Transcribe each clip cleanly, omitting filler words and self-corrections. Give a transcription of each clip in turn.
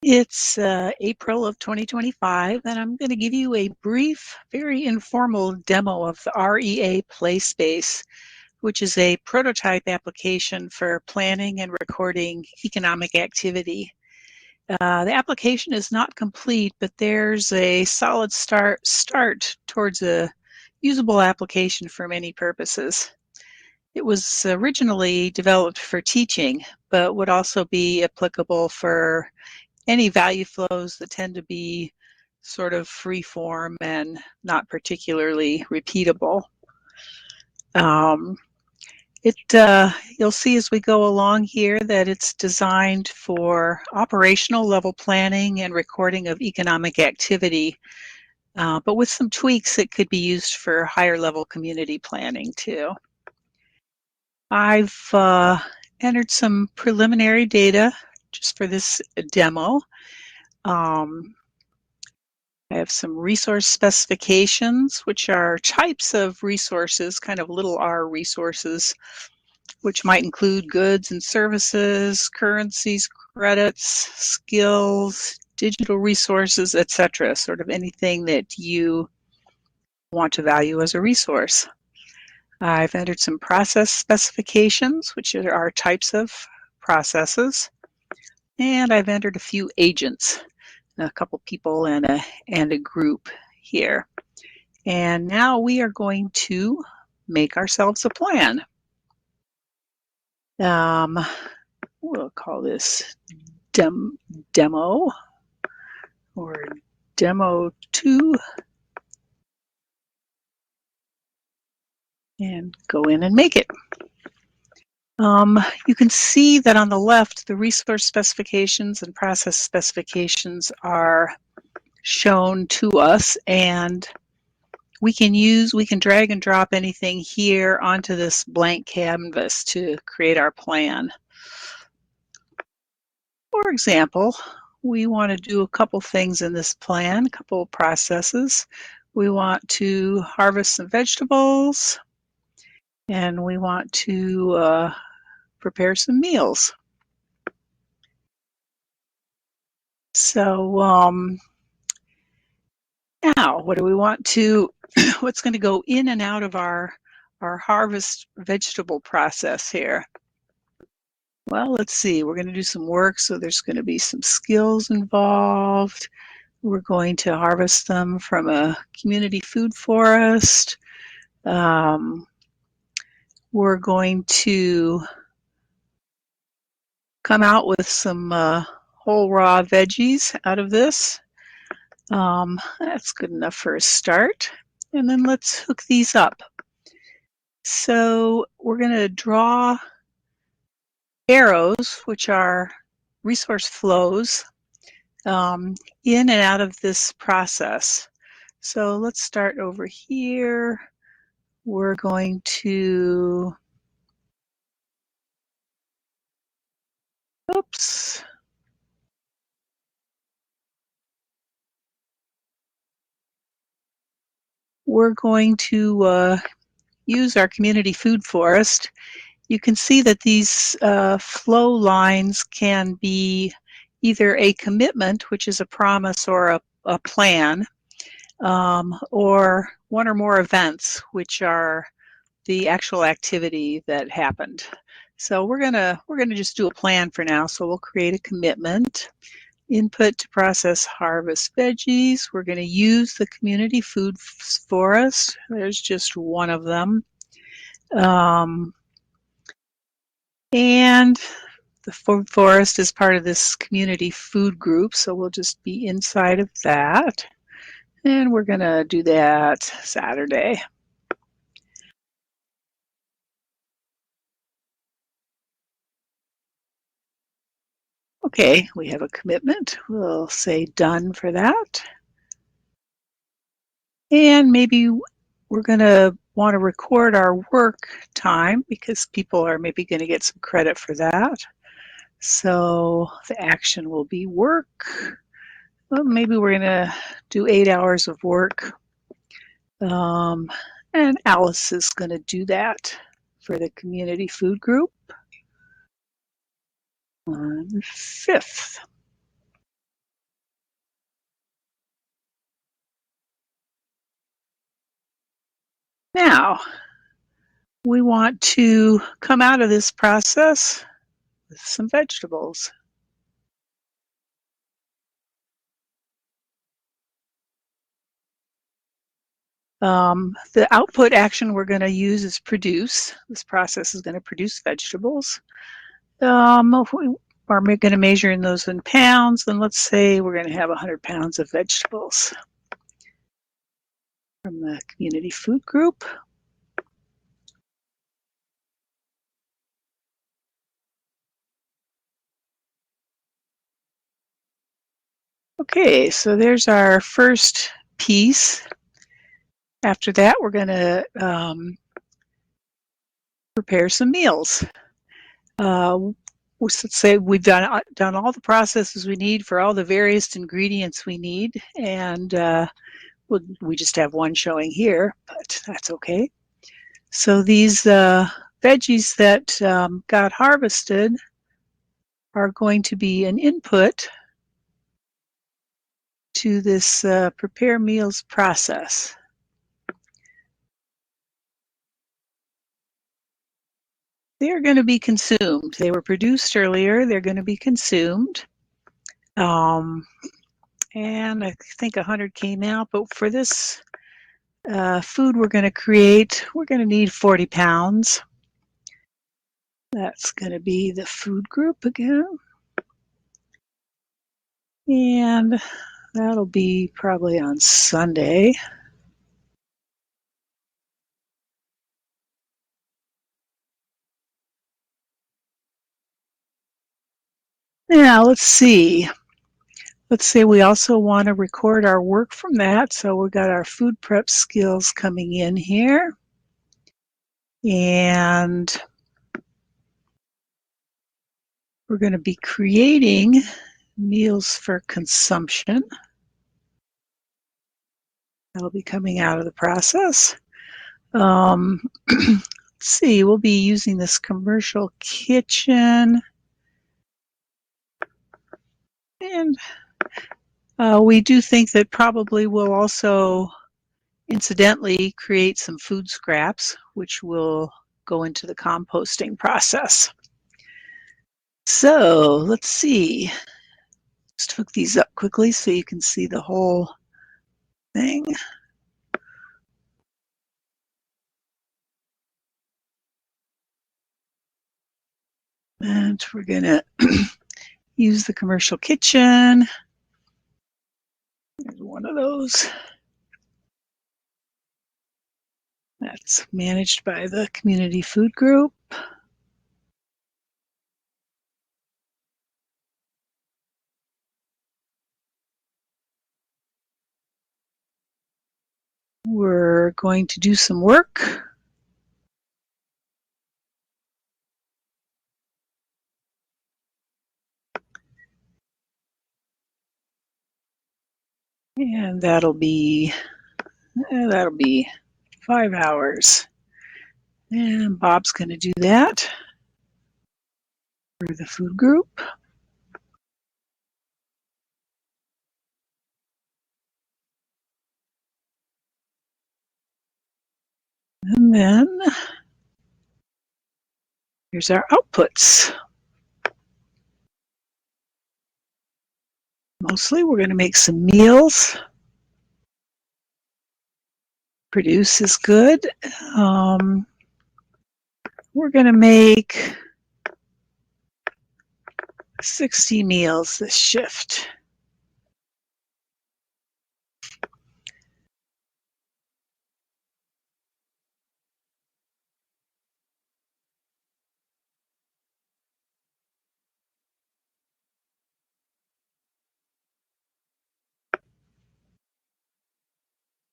It's April of 2025, and I'm going to give you a brief, very informal demo of the REA Playspace, which is a prototype application for planning and recording economic activity. The application is not complete, but there's a solid start towards a usable application for many purposes. It was originally developed for teaching, but would also be applicable for any value flows that tend to be sort of free form and not particularly repeatable. You'll see as we go along here that it's designed for operational level planning and recording of economic activity, but with some tweaks it could be used for higher level community planning too. I've entered some preliminary data just for this demo. I have some resource specifications, which are types of resources, kind of little r resources, which might include goods and services, currencies, credits, skills, digital resources, etc. Sort of anything that you want to value as a resource. I've entered some process specifications, which are types of processes, and I've entered a few agents, a couple people and a group here. And now we are going to make ourselves a plan. We'll call this demo or demo 2 and go in and make it. You can see that on the left, the resource specifications and process specifications are shown to us, and we can drag and drop anything here onto this blank canvas to create our plan. For example, we want to do a couple things in this plan, a couple of processes. We want to harvest some vegetables, and we want to prepare some meals. So now, what do we want to, what's going to go in and out of our harvest vegetable process here? Well, let's see, we're going to do some work, so there's going to be some skills involved. We're going to harvest them from a community food forest. We're going to come out with some whole raw veggies out of this. That's good enough for a start. And then let's hook these up. So we're going to draw arrows, which are resource flows, in and out of this process. So let's start over here. We're going to, oops. We're going to use our community food forest. You can see that these flow lines can be either a commitment, which is a promise or a plan, or one or more events, which are the actual activity that happened. So we're gonna just do a plan for now. So we'll create a commitment. Input to process harvest veggies. We're going to use the community food forest. There's just one of them. And the food forest is part of this community food group, so we'll just be inside of that. And we're going to do that Saturday. Okay, we have a commitment. We'll say done for that. And maybe we're going to want to record our work time because people are maybe going to get some credit for that. So the action will be work. Well, maybe we're going to do 8 hours of work. And Alice is going to do that for the community food group on the 5th. Now, we want to come out of this process with some vegetables. The output action we're going to use is produce. This process is going to produce vegetables. If we are going to measure in those in pounds, then let's say we're going to have 100 pounds of vegetables from the community food group. Okay, so there's our first piece. After that, we're going to prepare some meals. Let's say we've done all the processes we need for all the various ingredients we need, and we just have one showing here, but that's okay. So these veggies that got harvested are going to be an input to this prepare meals process. They are going to be consumed. They were produced earlier. They're going to be consumed. And I think 100 came out, but for this food we're going to create, we're going to need 40 pounds. That's going to be the food group again. And that'll be probably on Sunday. Now, let's see. Let's say we also want to record our work from that. So we've got our food prep skills coming in here. And we're going to be creating meals for consumption. That'll be coming out of the process. Let's see, we'll be using this commercial kitchen. And we do think that probably we'll also incidentally create some food scraps, which will go into the composting process. So let's see. Just hook these up quickly so you can see the whole thing. And we're going to use the commercial kitchen. There's one of those. That's managed by the community food group. We're going to do some work. And that'll be 5 hours. And Bob's going to do that for the food group. And then here's our outputs. Mostly we're going to make some meals. Produce is good. We're going to make 60 meals this shift.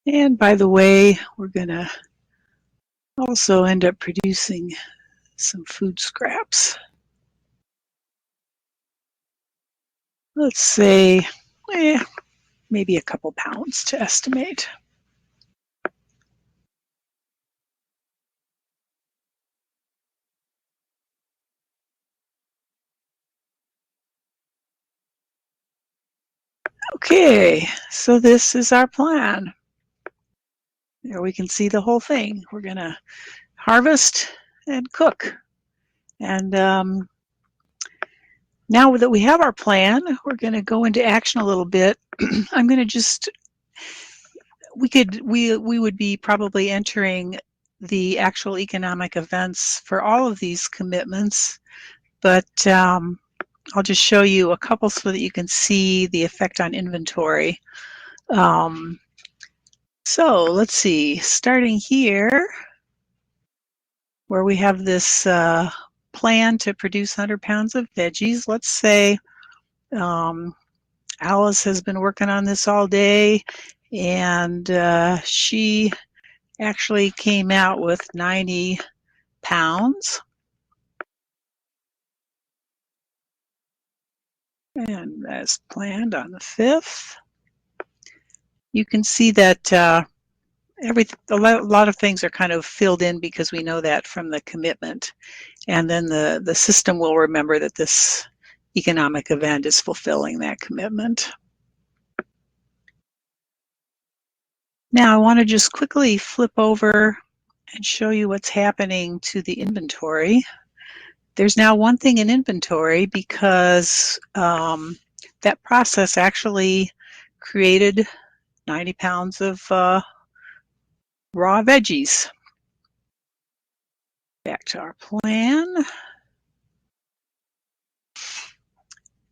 And by the way, we're going to also end up producing some food scraps. Let's say maybe a couple pounds to estimate. Okay, so this is our plan. There we can see the whole thing. We're going to harvest and cook. And now that we have our plan, we're going to go into action a little bit. I'm going to just, we would be probably entering the actual economic events for all of these commitments, but I'll just show you a couple so that you can see the effect on inventory. So let's see, starting here, where we have this plan to produce 100 pounds of veggies. Let's say Alice has been working on this all day, and she actually came out with 90 pounds. And as planned on the 5th. You can see that a lot of things are kind of filled in because we know that from the commitment. And then the system will remember that this economic event is fulfilling that commitment. Now I want to just quickly flip over and show you what's happening to the inventory. There's now one thing in inventory because that process actually created 90 pounds of raw veggies. Back to our plan.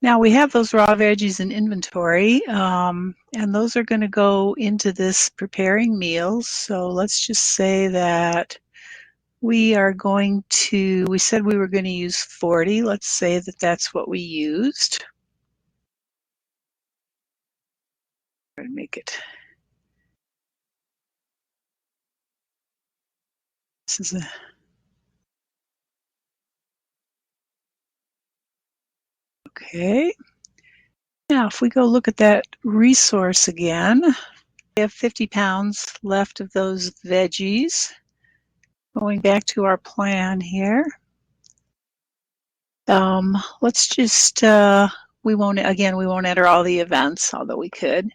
Now we have those raw veggies in inventory, and those are going to go into this preparing meals. So let's just say that we are going to, we said we were going to use 40. Let's say that that's what we used. I'm going to make it. This is a. Okay. Now, if we go look at that resource again, we have 50 pounds left of those veggies. Going back to our plan here. Let's just, we won't enter all the events, although we could.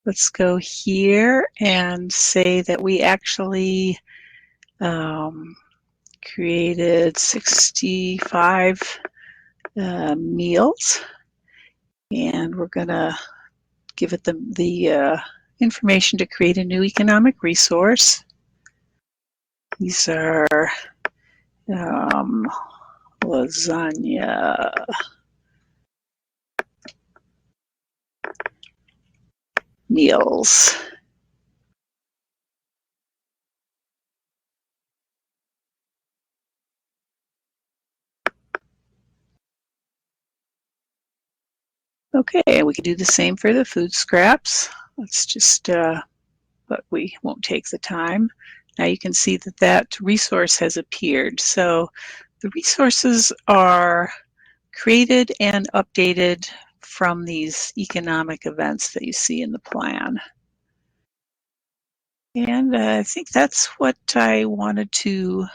Let's go here and say that we actually created 65 meals, and we're going to give it the information to create a new economic resource. These are lasagna meals. Okay, we can do the same for the food scraps. Let's just, but we won't take the time. Now you can see that that resource has appeared. So the resources are created and updated from these economic events that you see in the plan. And I think that's what I wanted to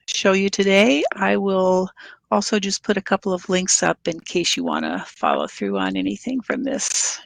show you today. I will also just put a couple of links up in case you want to follow through on anything from this.